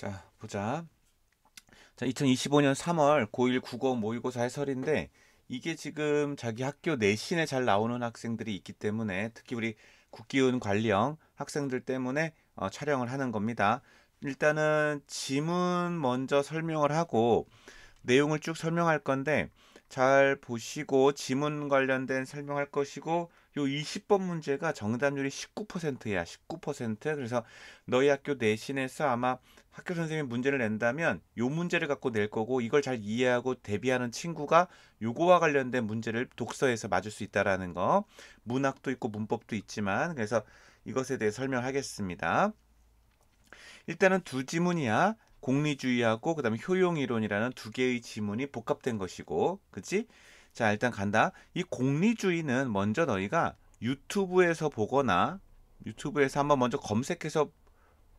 자, 보자. 자, 2025년 3월 고1 국어 모의고사 해설인데 이게 지금 자기 학교 내신에 잘 나오는 학생들이 있기 때문에 특히 우리 국기운 관리형 학생들 때문에 촬영을 하는 겁니다. 일단은 지문 먼저 설명을 하고 내용을 쭉 설명할 건데 잘 보시고 지문 관련된 설명할 것이고 요 20번 문제가 정답률이 19%야. 19%. 그래서 너희 학교 내신에서 아마 학교 선생님이 문제를 낸다면 요 문제를 갖고 낼 거고 이걸 잘 이해하고 대비하는 친구가 요거와 관련된 문제를 독서에서 맞을 수 있다라는 거. 문학도 있고 문법도 있지만 그래서 이것에 대해 설명하겠습니다. 일단은 두 지문이야. 공리주의하고 그다음에 효용이론이라는 두 개의 지문이 복합된 것이고, 그치? 자, 일단 간다. 이 공리주의는 먼저 너희가 유튜브에서 보거나 유튜브에서 한번 먼저 검색해서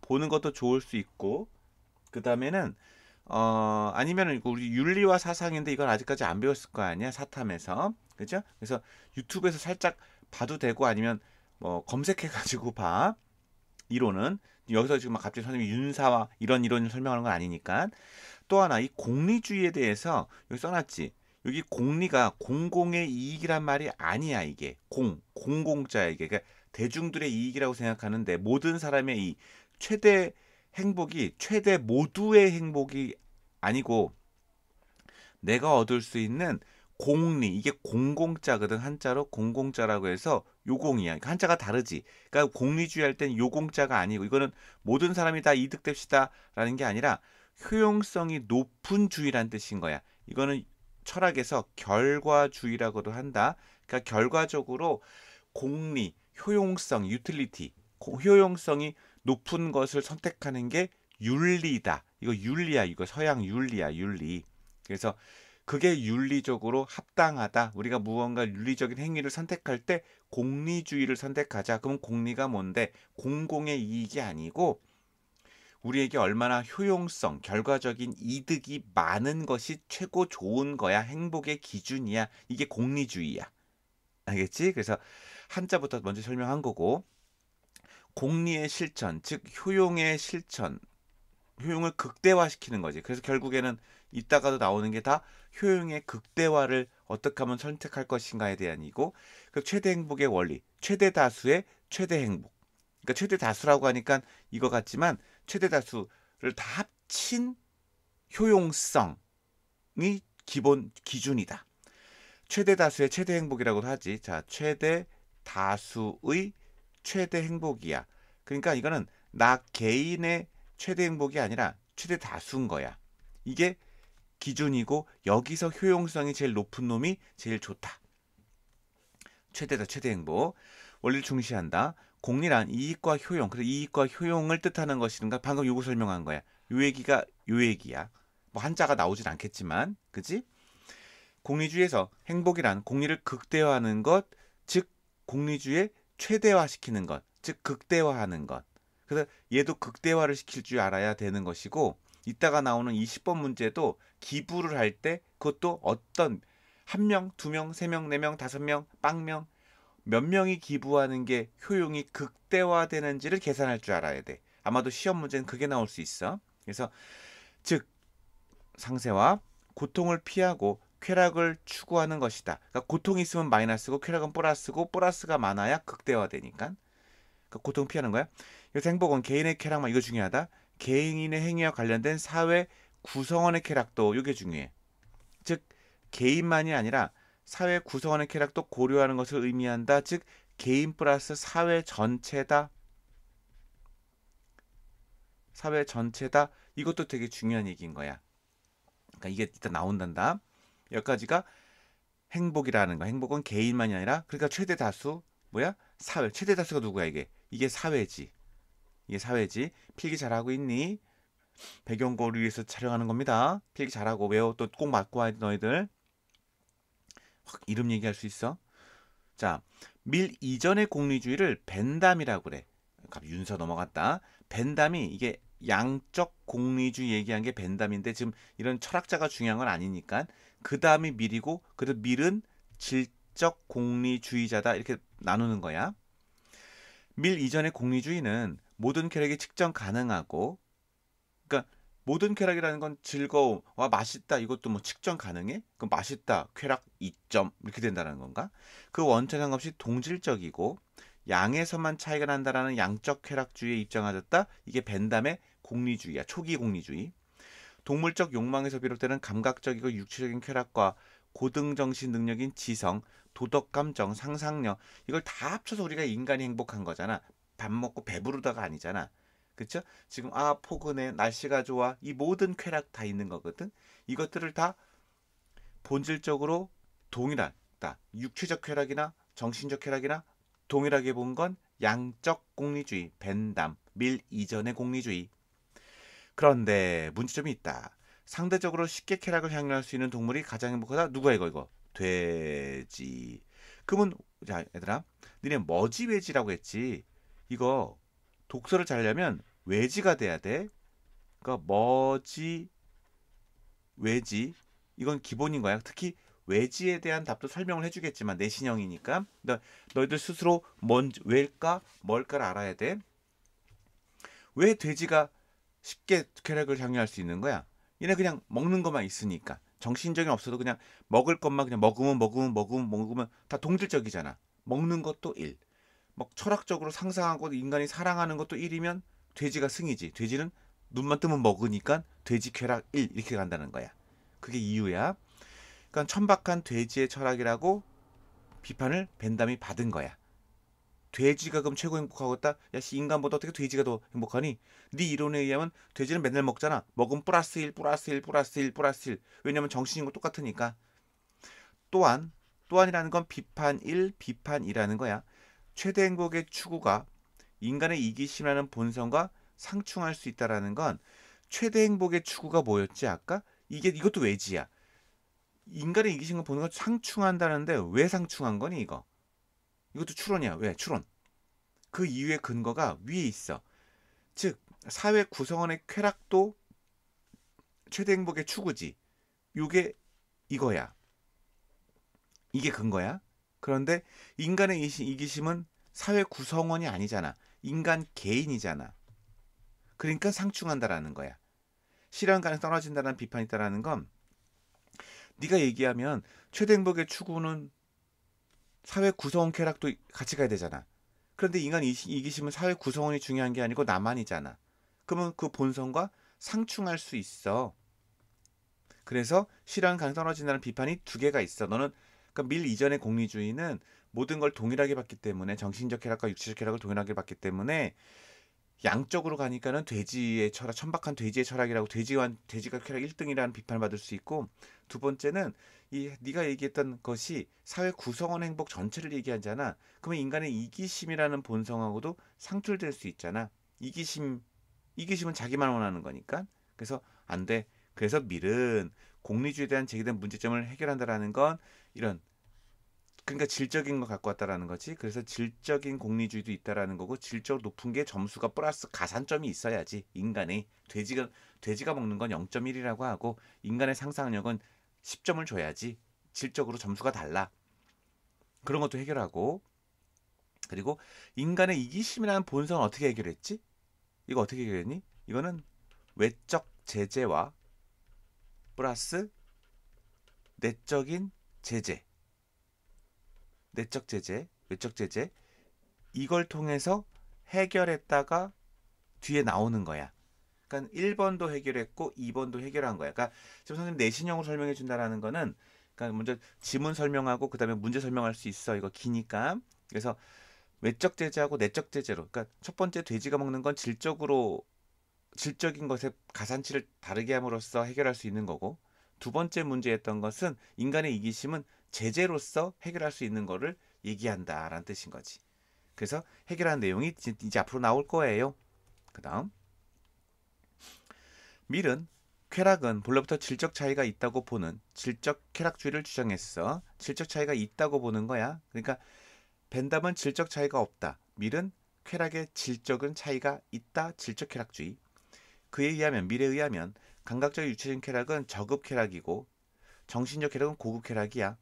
보는 것도 좋을 수 있고, 그 다음에는 아니면은 이거 우리 윤리와 사상인데 이건 아직까지 안 배웠을 거 아니야? 사탐에서. 그죠? 그래서 유튜브에서 살짝 봐도 되고 아니면 뭐 검색해가지고 봐. 이론은 여기서 지금 막 갑자기 선생님이 윤사와 이런 이론을 설명하는 건 아니니까. 또 하나 이 공리주의에 대해서 여기 써놨지. 여기 공리가 공공의 이익이란 말이 아니야. 이게 공공자야. 이게 그러니까 대중들의 이익이라고 생각하는데 모든 사람의 이 최대 행복이 최대 모두의 행복이 아니고 내가 얻을 수 있는 공리, 이게 공공자거든. 한자로 공공자라고 해서 요공이야. 그러니까 한자가 다르지. 그러니까 공리주의 할 땐 요공자가 아니고 이거는 모든 사람이 다 이득됩시다라는 게 아니라 효용성이 높은 주의란 뜻인 거야. 이거는 철학에서 결과주의라고도 한다. 그러니까 결과적으로 공리, 효용성, 유틸리티, 효용성이 높은 것을 선택하는 게 윤리다. 이거 윤리야. 이거 서양 윤리야. 윤리. 그래서 그게 윤리적으로 합당하다. 우리가 무언가 윤리적인 행위를 선택할 때 공리주의를 선택하자. 그럼 공리가 뭔데? 공공의 이익이 아니고 우리에게 얼마나 효용성, 결과적인 이득이 많은 것이 최고 좋은 거야. 행복의 기준이야. 이게 공리주의야. 알겠지? 그래서 한자부터 먼저 설명한 거고 공리의 실천, 즉 효용의 실천, 효용을 극대화시키는 거지. 그래서 결국에는 이따가도 나오는 게 다 효용의 극대화를 어떻게 하면 선택할 것인가에 대한이고 그 최대 행복의 원리, 최대 다수의 최대 행복. 그러니까 최대 다수라고 하니까 이거 같지만 최대 다수를 다 합친 효용성이 기본 기준이다. 최대 다수의 최대 행복이라고도 하지. 자, 최대 다수의 최대 행복이야. 그러니까 이거는 나 개인의 최대 행복이 아니라 최대 다수인 거야. 이게 기준이고 여기서 효용성이 제일 높은 놈이 제일 좋다. 최대다 최대 행복. 원리를 중시한다. 공리란 이익과 효용. 그래서 이익과 효용을 뜻하는 것인가? 방금 요거 설명한 거야. 요 얘기가 요 얘기야. 뭐 한자가 나오진 않겠지만, 그지? 공리주의에서 행복이란 공리를 극대화하는 것, 즉 공리주의의 최대화시키는 것, 즉 극대화하는 것. 그래서 얘도 극대화를 시킬 줄 알아야 되는 것이고 이따가 나오는 20번 문제도 기부를 할 때 그것도 어떤 한 명, 두 명, 세 명, 네 명, 다섯 명, 빵명 몇 명이 기부하는 게 효용이 극대화되는지를 계산할 줄 알아야 돼. 아마도 시험 문제는 그게 나올 수 있어. 그래서 즉 상세와 고통을 피하고 쾌락을 추구하는 것이다. 그러니까 고통이 있으면 마이너스고 쾌락은 플러스고 플러스가 많아야 극대화되니까. 그러니까 고통 피하는 거야. 그래서 행복은 개인의 쾌락만 이거 중요하다. 개인의 행위와 관련된 사회 구성원의 쾌락도 이게 중요해. 즉 개인만이 아니라 사회 구성원의 쾌락도 고려하는 것을 의미한다. 즉 개인 플러스 사회 전체다. 사회 전체다. 이것도 되게 중요한 얘기인 거야. 그러니까 이게 일단 나온단다. 여기까지가 행복이라는 거. 행복은 개인만이 아니라 그러니까 최대 다수 뭐야? 사회. 최대 다수가 누구야 이게? 이게 사회지. 이게 사회지. 필기 잘하고 있니? 배경고를 위해서 촬영하는 겁니다. 필기 잘하고 외워 또 꼭 맞고 와야 돼 너희들. 확 이름 얘기할 수 있어. 자, 밀 이전의 공리주의를 벤담이라고 그래. 윤서 넘어갔다. 벤담이 이게 양적 공리주의 얘기한 게 벤담인데 지금 이런 철학자가 중요한 건 아니니까 그 다음이 밀이고 그래도 밀은 질적 공리주의자다 이렇게 나누는 거야. 밀 이전의 공리주의는 모든 쾌락이 측정 가능하고 그러니까 모든 쾌락이라는 건 즐거움, 와 맛있다 이것도 뭐 측정 가능해? 그럼 맛있다 쾌락 2점 이렇게 된다는 건가? 그 원천 상관없이 동질적이고 양에서만 차이가 난다라는 양적 쾌락주의에 입장하였다. 이게 벤담의 공리주의야. 초기 공리주의. 동물적 욕망에서 비롯되는 감각적이고 육체적인 쾌락과 고등정신 능력인 지성, 도덕 감정, 상상력 이걸 다 합쳐서 우리가 인간이 행복한 거잖아. 밥 먹고 배부르다가 아니잖아. 그쵸? 지금 포근해, 날씨가 좋아 이 모든 쾌락 다 있는 거거든. 이것들을 다 본질적으로 동일하다. 육체적 쾌락이나 정신적 쾌락이나 동일하게 본 건 양적 공리주의, 벤담, 밀 이전의 공리주의. 그런데 문제점이 있다. 상대적으로 쉽게 쾌락을 향유할 수 있는 동물이 가장 행복하다. 누가 이거? 돼지. 그러면 자 얘들아, 니네 머지외지라고 했지. 이거 독서를 잘하려면 외지가 돼야 돼. 그러니까 머지 외지 이건 기본인 거야. 특히 외지에 대한 답도 설명을 해주겠지만 내신형이니까 너희들 스스로 왜일까 뭘까를 알아야 돼. 왜 돼지가 쉽게 쾌락을 향유할 수 있는 거야? 얘네 그냥 먹는 것만 있으니까 정신적인 없어도 그냥 먹을 것만 그냥 먹으면 다 동질적이잖아. 먹는 것도 일. 막 철학적으로 상상하고 인간이 사랑하는 것도 일이면 돼지가 승이지. 돼지는 눈만 뜨면 먹으니까 돼지 쾌락 1 이렇게 간다는 거야. 그게 이유야. 그러니까 천박한 돼지의 철학이라고 비판을 벤담이 받은 거야. 돼지가 그럼 최고 행복하겠다? 야, 씨, 인간보다 어떻게 돼지가 더 행복하니? 네 이론에 의하면 돼지는 맨날 먹잖아. 먹으면 플러스 1, 플러스 1, 플러스 1, 플러스 1. 왜냐면 정신인 거 똑같으니까. 또한이라는 건 비판 1, 비판 2라는 거야. 최대 행복의 추구가 인간의 이기심이라는 본성과 상충할 수 있다라는 건 최대 행복의 추구가 뭐였지 아까? 이것도 외지야. 인간의 이기심과 본성과 상충한다는데 왜 상충한 거니 이거? 이것도 추론이야. 왜? 추론. 그 이유의 근거가 위에 있어. 즉 사회 구성원의 쾌락도 최대 행복의 추구지. 요게 이거야. 이게 근거야. 그런데 인간의 이기심은 사회 구성원이 아니잖아. 인간 개인이잖아. 그러니까 상충한다라는 거야. 실현 가능 떨어진다는 비판이 있다라는 건 네가 얘기하면 최대 행복의 추구는 사회 구성원 쾌락도 같이 가야 되잖아. 그런데 인간 이기심은 사회 구성원이 중요한 게 아니고 나만이잖아. 그러면 그 본성과 상충할 수 있어. 그래서 실현 가능 떨어진다는 비판이 두 개가 있어. 너는 그러니까 밀 이전의 공리주의는 모든 걸 동일하게 봤기 때문에 정신적 쾌락과 육체적 쾌락을 동일하게 봤기 때문에 양쪽으로 가니까는 돼지의 철학, 천박한 돼지의 철학이라고 돼지가 쾌락 1등이라는 비판을 받을 수 있고 두 번째는 이 네가 얘기했던 것이 사회 구성원 행복 전체를 얘기하잖아. 그러면 인간의 이기심이라는 본성하고도 상틀될 수 있잖아. 이기심은 자기만 원하는 거니까. 그래서 안 돼. 그래서 밀은 공리주의에 대한 제기된 문제점을 해결한다라는 건 이런 그러니까 질적인 거 갖고 왔다라는 거지. 그래서 질적인 공리주의도 있다라는 거고 질적으로 높은 게 점수가 플러스 가산점이 있어야지. 인간이 돼지가 먹는 건 0.1이라고 하고 인간의 상상력은 10점을 줘야지. 질적으로 점수가 달라. 그런 것도 해결하고 그리고 인간의 이기심이라는 본성을 어떻게 해결했지? 이거 어떻게 해결했니? 이거는 외적 제재와 플러스 내적인 제재, 내적 제재, 외적 제재 이걸 통해서 해결했다가 뒤에 나오는 거야. 그러니까 1번도 해결했고 2번도 해결한 거야. 그러니까 지금 선생님 내신형으로 설명해 준다라는 거는 그러니까 먼저 지문 설명하고 그다음에 문제 설명할 수 있어. 이거 기니까. 그래서 외적 제재하고 내적 제재로. 그러니까 첫 번째 돼지가 먹는 건 질적인 것의 가산치를 다르게 함으로써 해결할 수 있는 거고 두 번째 문제였던 것은 인간의 이기심은 제재로서 해결할 수 있는 거를 얘기한다라는 뜻인 거지. 그래서 해결한 내용이 이제 앞으로 나올 거예요. 그 다음 밀은 쾌락은 본래부터 질적 차이가 있다고 보는 질적 쾌락주의를 주장했어. 질적 차이가 있다고 보는 거야. 그러니까 벤담은 질적 차이가 없다. 밀은 쾌락의 질적은 차이가 있다. 질적 쾌락주의. 밀에 의하면 감각적 육체적인 쾌락은 저급 쾌락이고 정신적 쾌락은 고급 쾌락이야.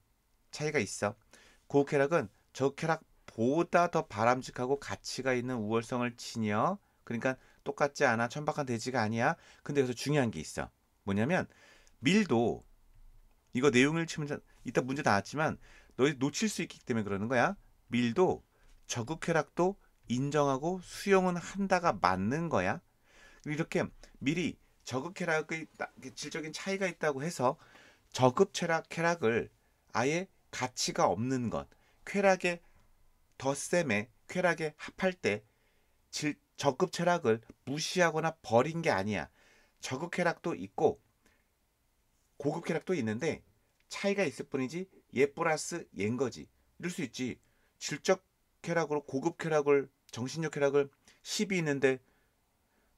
차이가 있어. 고급 쾌락은 저급 쾌락보다 더 바람직하고 가치가 있는 우월성을 지녀. 그러니까 똑같지 않아. 천박한 대지가 아니야. 근데 여기서 중요한 게 있어. 뭐냐면 밀도 이거 내용을 치면 이따 문제 나왔지만 너희 놓칠 수 있기 때문에 그러는 거야. 밀도 저극 쾌락도 인정하고 수용은 한다가 맞는 거야. 이렇게 미리 저극 쾌락의 질적인 차이가 있다고 해서 저급 쾌락을 아예 가치가 없는 것, 쾌락의 덧셈에 쾌락에 합할 때 저급 쾌락을 무시하거나 버린 게 아니야. 저급 쾌락도 있고 고급 쾌락도 있는데 차이가 있을 뿐이지 얘 플러스 얘인 거지. 이럴 수 있지. 질적 쾌락으로 고급 쾌락을 정신적 쾌락을 10이 있는데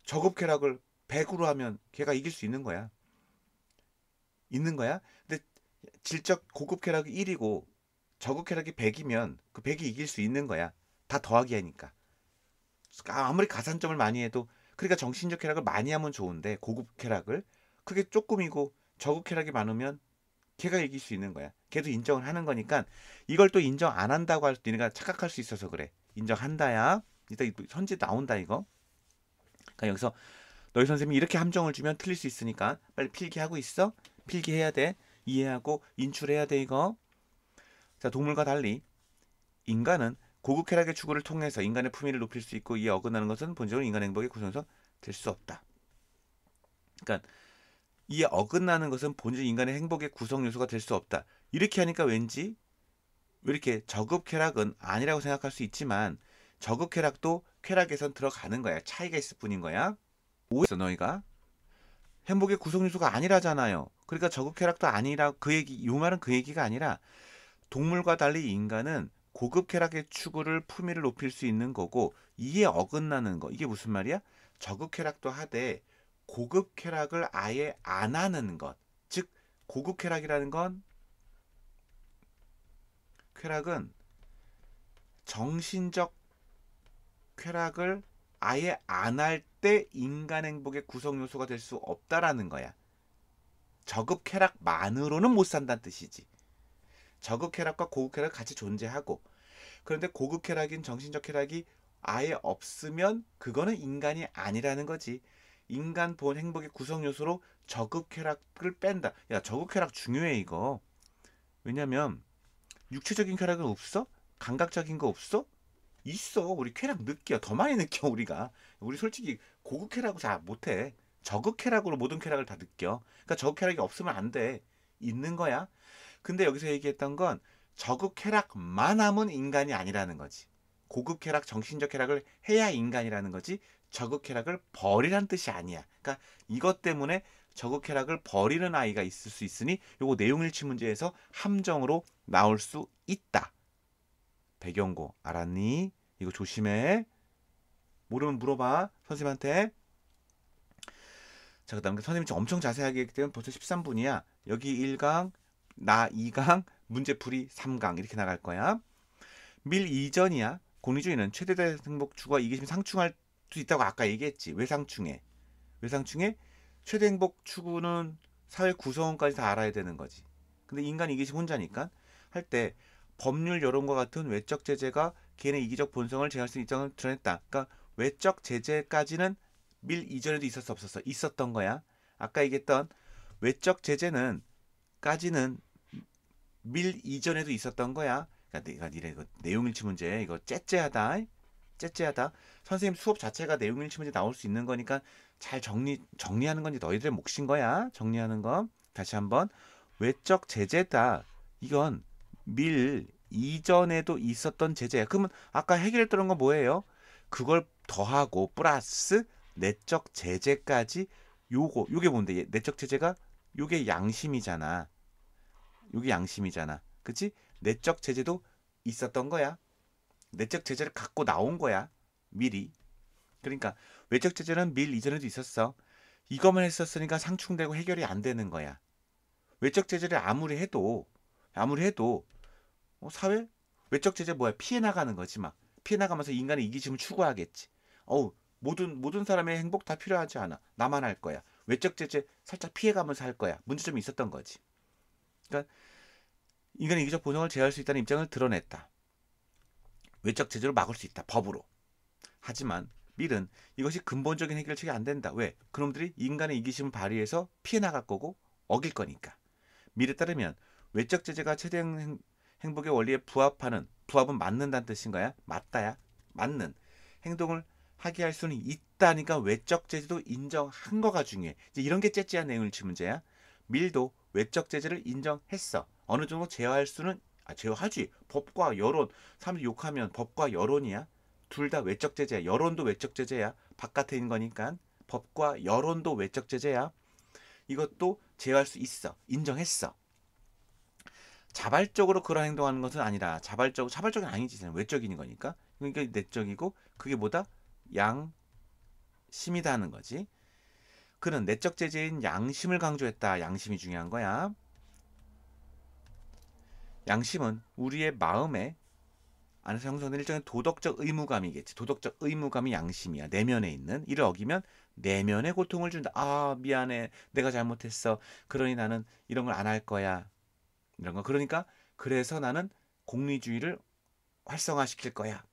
저급 쾌락을 100으로 하면 걔가 이길 수 있는 거야. 있는 거야. 근데 질적 고급 쾌락이 1이고 저급 쾌락이 100이면 그 100이 이길 수 있는 거야. 다 더하기 하니까. 아무리 가산점을 많이 해도 그러니까 정신적 쾌락을 많이 하면 좋은데 고급 쾌락을 그게 조금이고 저급 쾌락이 많으면 걔가 이길 수 있는 거야. 걔도 인정을 하는 거니까 이걸 또 인정 안 한다고 할 때 니가 착각할 수 있어서 그래. 인정한다야. 이따 선지 나온다 이거. 그러니까 여기서 너희 선생님이 이렇게 함정을 주면 틀릴 수 있으니까 빨리 필기하고 있어. 필기해야 돼. 이해하고 인출해야 돼 이거. 자, 동물과 달리 인간은 고급 쾌락의 추구를 통해서 인간의 품위를 높일 수 있고 이에 어긋나는 것은 본질적으로 인간 행복의 구성에서 될 수 없다. 그러니까 이에 어긋나는 것은 본질 인간의 행복의 구성 요소가 될 수 없다. 이렇게 하니까 왠지 왜 이렇게 저급 쾌락은 아니라고 생각할 수 있지만 저급 쾌락도 쾌락에선 들어가는 거야. 차이가 있을 뿐인 거야. 오해했어 너희가. 행복의 구성 요소가 아니라잖아요. 그러니까 저급 쾌락도 아니라 그 얘기, 이 말은 그 얘기가 아니라 동물과 달리 인간은 고급 쾌락의 추구를 품위를 높일 수 있는 거고 이에 어긋나는 거. 이게 무슨 말이야? 저급 쾌락도 하되 고급 쾌락을 아예 안 하는 것. 즉 고급 쾌락이라는 건 쾌락은 정신적 쾌락을 아예 안 할 때 인간 행복의 구성 요소가 될 수 없다라는 거야. 저급 쾌락만으로는 못 산다는 뜻이지. 저급 쾌락과 고급 쾌락 같이 존재하고 그런데 고급 쾌락인 정신적 쾌락이 아예 없으면 그거는 인간이 아니라는 거지. 인간 본 행복의 구성 요소로 저급 쾌락을 뺀다. 야, 저급 쾌락 중요해 이거. 왜냐면 육체적인 쾌락은 없어? 감각적인 거 없어? 있어. 우리 쾌락 느껴. 더 많이 느껴 우리가. 우리 솔직히 고급 쾌락을 잘 못해. 저급 쾌락으로 모든 쾌락을 다 느껴. 그러니까 저급 쾌락이 없으면 안 돼. 있는 거야. 근데 여기서 얘기했던 건 저급 쾌락만 하면 인간이 아니라는 거지. 고급 쾌락, 정신적 쾌락을 해야 인간이라는 거지. 저급 쾌락을 버리란 뜻이 아니야. 그러니까 이것 때문에 저급 쾌락을 버리는 아이가 있을 수 있으니 요거 내용일치 문제에서 함정으로 나올 수 있다. 배경고 알았니? 이거 조심해. 모르면 물어봐 선생님한테. 자, 그 다음에 선생님이 엄청 자세하게 했기 때문에 벌써 13분이야. 여기 1강, 나 2강, 문제풀이 3강 이렇게 나갈 거야. 밀 이전이야. 공리주의는 최대의 행복 추구와 이기심이 상충할 수 있다고 아까 얘기했지. 왜 상충해? 왜 상충해? 최대 행복 추구는 사회 구성원까지 다 알아야 되는 거지. 근데 인간 이기심 혼자니까 할 때 법률 여론과 같은 외적 제재가 개인의 이기적 본성을 제어할 수 있는 입장을 드러냈다. 그러니까 외적 제재까지는 밀 이전에도 있었어 없었어? 있었던 거야. 아까 얘기했던 외적 제재는 까지는 밀 이전에도 있었던 거야. 그러니까 내가 니네 이거 내용일치 문제 이거 째째하다. 째째하다. 선생님 수업 자체가 내용일치 문제 나올 수 있는 거니까 잘 정리하는 건지 너희들의 몫인 거야. 정리하는 거. 다시 한번 외적 제재다. 이건 밀 이전에도 있었던 제재야. 그러면 아까 해결했던 건 뭐예요? 그걸 더하고 플러스 내적 제재까지 요게 뭔데? 내적 제재가 요게 양심이잖아. 요게 양심이잖아. 그치? 내적 제재도 있었던 거야. 내적 제재를 갖고 나온 거야. 미리. 그러니까 외적 제재는 밀 이전에도 있었어. 이것만 했었으니까 상충되고 해결이 안 되는 거야. 외적 제재를 아무리 해도 사회 외적 제재 뭐야? 피해 나가는 거지 막. 피해 나가면서 인간의 이기심을 추구하겠지. 어우 모든 사람의 행복 다 필요하지 않아. 나만 할 거야. 외적 제재 살짝 피해가면서 할 거야. 문제점이 있었던 거지. 그러니까 인간의 이기적 본성을 제어할 수 있다는 입장을 드러냈다. 외적 제재로 막을 수 있다. 법으로. 하지만 밀은 이것이 근본적인 해결책이 안 된다. 왜? 그놈들이 인간의 이기심을 발휘해서 피해 나갈 거고 어길 거니까. 밀에 따르면 외적 제재가 최대 행복의 원리에 부합은 맞는다는 뜻인 거야. 맞다야. 맞는 행동을 하게 할 수는 있다니까 외적 제재도 인정한 거가 중요해. 이제 이런 게 째째한 내용일치 문제야. 밀도 외적 제재를 인정했어. 어느 정도 제어할 수는 제어하지. 법과 여론. 사람들이 욕하면 법과 여론이야. 둘 다 외적 제재야. 여론도 외적 제재야. 바깥에 있는 거니까. 법과 여론도 외적 제재야. 이것도 제어할 수 있어. 인정했어. 자발적으로 그런 행동하는 것은 아니라 자발적은 아니지. 외적인 거니까. 그러니까 내적이고 그게 뭐다? 양심이다 하는 거지. 그는 내적 제재인 양심을 강조했다. 양심이 중요한 거야. 양심은 우리의 마음에 안에서 형성된 일종의 도덕적 의무감이겠지. 도덕적 의무감이 양심이야. 내면에 있는. 이를 어기면 내면에 고통을 준다. 아, 미안해. 내가 잘못했어. 그러니 나는 이런 걸 안 할 거야. 이런 거. 그러니까 그래서 나는 공리주의를 활성화시킬 거야.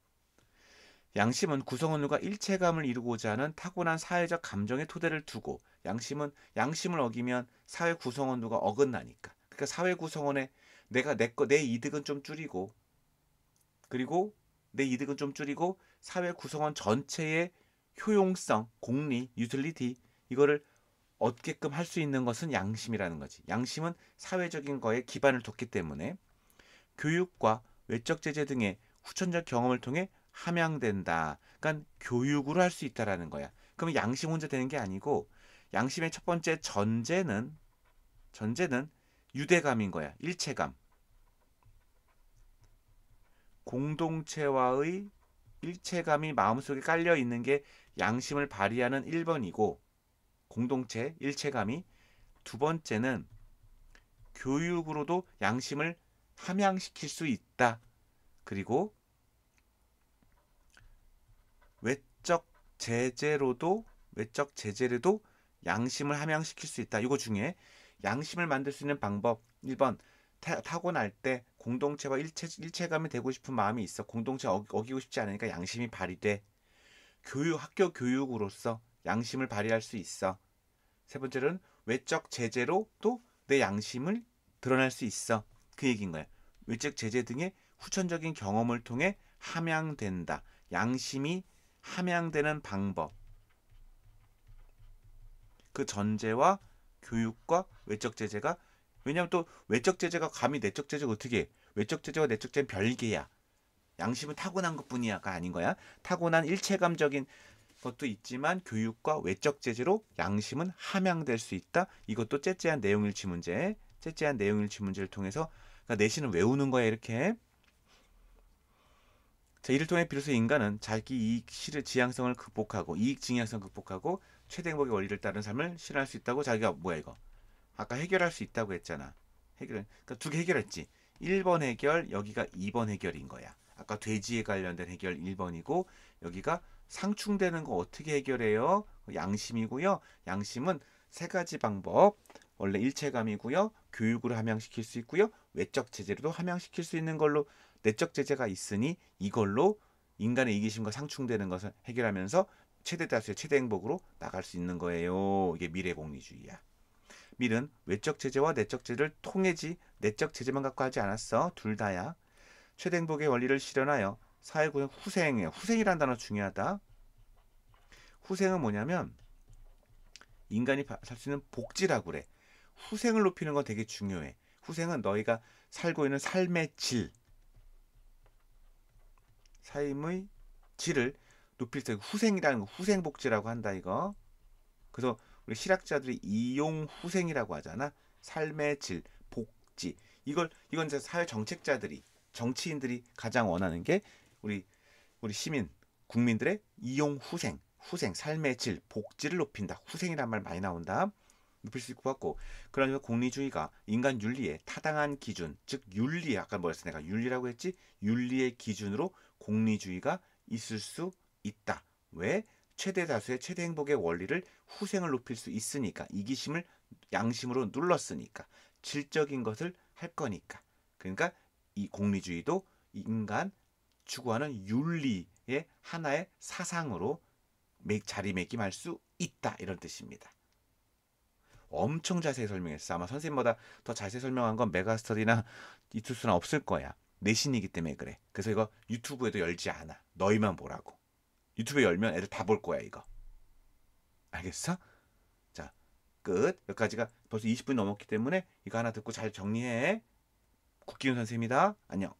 양심은 구성원들과 일체감을 이루고자 하는 타고난 사회적 감정의 토대를 두고 양심을 어기면 사회 구성원들과 어긋나니까. 그러니까 사회 구성원의 내 이득은 좀 줄이고 그리고 내 이득은 좀 줄이고 사회 구성원 전체의 효용성, 공리, 유틸리티 이거를 얻게끔 할 수 있는 것은 양심이라는 거지. 양심은 사회적인 거에 기반을 뒀기 때문에 교육과 외적 제재 등의 후천적 경험을 통해 함양된다. 그러니까 교육으로 할 수 있다라는 거야. 그럼 양심 혼자 되는 게 아니고 양심의 첫 번째 전제는 유대감인 거야. 일체감. 공동체와의 일체감이 마음속에 깔려 있는 게 양심을 발휘하는 1번이고 공동체 일체감이 두 번째는 교육으로도 양심을 함양시킬 수 있다. 그리고 외적 제재로도 양심을 함양시킬 수 있다. 이거 중에 양심을 만들 수 있는 방법 1번 타고날 때 공동체와 일체감이 되고 싶은 마음이 있어. 공동체 어기고 싶지 않으니까 양심이 발휘돼. 학교 교육으로서 양심을 발휘할 수 있어. 세 번째는 외적 제재로 또 내 양심을 드러낼 수 있어. 그 얘기인 거야. 외적 제재 등의 후천적인 경험을 통해 함양된다. 양심이 함양되는 방법. 그 전제와 교육과 외적 제재가 왜냐하면 또 외적 제재가 감히 내적 제재가 어떻게 해? 외적 제재와 내적 제재는 별개야. 양심은 타고난 것뿐이야가 아닌 거야. 타고난 일체감적인 것도 있지만 교육과 외적 제재로 양심은 함양될 수 있다. 이것도 째째한 내용일치 문제를 통해서 그러니까 내신을 외우는 거야 이렇게. 자, 이를 통해 비로소 인간은 자기 이익 지향성을 극복하고 이익 지향성을 극복하고 최대 행복의 원리를 따른 삶을 실현할 수 있다고 자기가 뭐야 이거. 아까 해결할 수 있다고 했잖아. 그러니까 두 개 해결했지. 1번 해결, 여기가 2번 해결인 거야. 아까 돼지에 관련된 해결 1번이고 여기가 상충되는 거 어떻게 해결해요? 양심이고요. 양심은 세 가지 방법. 원래 일체감이고요. 교육으로 함양시킬 수 있고요. 외적 제재로도 함양시킬 수 있는 걸로 내적 제재가 있으니 이걸로 인간의 이기심과 상충되는 것을 해결하면서 최대 다수의 최대 행복으로 나갈 수 있는 거예요. 이게 미래공리주의야. 밀은 외적 제재와 내적 제재를 통해지 내적 제재만 갖고 하지 않았어. 둘 다야. 최대 행복의 원리를 실현하여 사회구성 후생이에요. 후생이라는 단어 중요하다. 후생은 뭐냐면 인간이 살 수 있는 복지라고 그래. 후생을 높이는 건 되게 중요해. 후생은 너희가 살고 있는 삶의 삶의 질을 높일 때 후생이라는 거 후생복지라고 한다 이거. 그래서 우리 실학자들이 이용후생이라고 하잖아. 삶의 질, 복지. 이건 이제 사회 정치인들이 가장 원하는 게 우리 국민들의 이용후생, 삶의 질, 복지를 높인다. 후생이란 말 많이 나온다. 높일 수 있을 것 같고 그러면 공리주의가 인간 윤리의 타당한 기준, 즉 윤리 아까 뭐였어 내가 윤리라고 했지? 윤리의 기준으로 공리주의가 있을 수 있다. 왜? 최대 다수의 최대 행복의 원리를 후생을 높일 수 있으니까 이기심을 양심으로 눌렀으니까 질적인 것을 할 거니까 그러니까 이 공리주의도 인간 추구하는 윤리의 하나의 사상으로 자리매김할 수 있다 이런 뜻입니다. 엄청 자세히 설명했어. 아마 선생님보다 더 자세히 설명한 건 메가스터디나 이투스나 없을 거야. 내신이기 때문에 그래. 그래서 이거 유튜브에도 열지 않아. 너희만 보라고. 유튜브에 열면 애들 다 볼 거야 이거. 알겠어? 자, 끝. 여기까지가 벌써 20분 넘었기 때문에 이거 하나 듣고 잘 정리해. 국기훈 선생님이다. 안녕.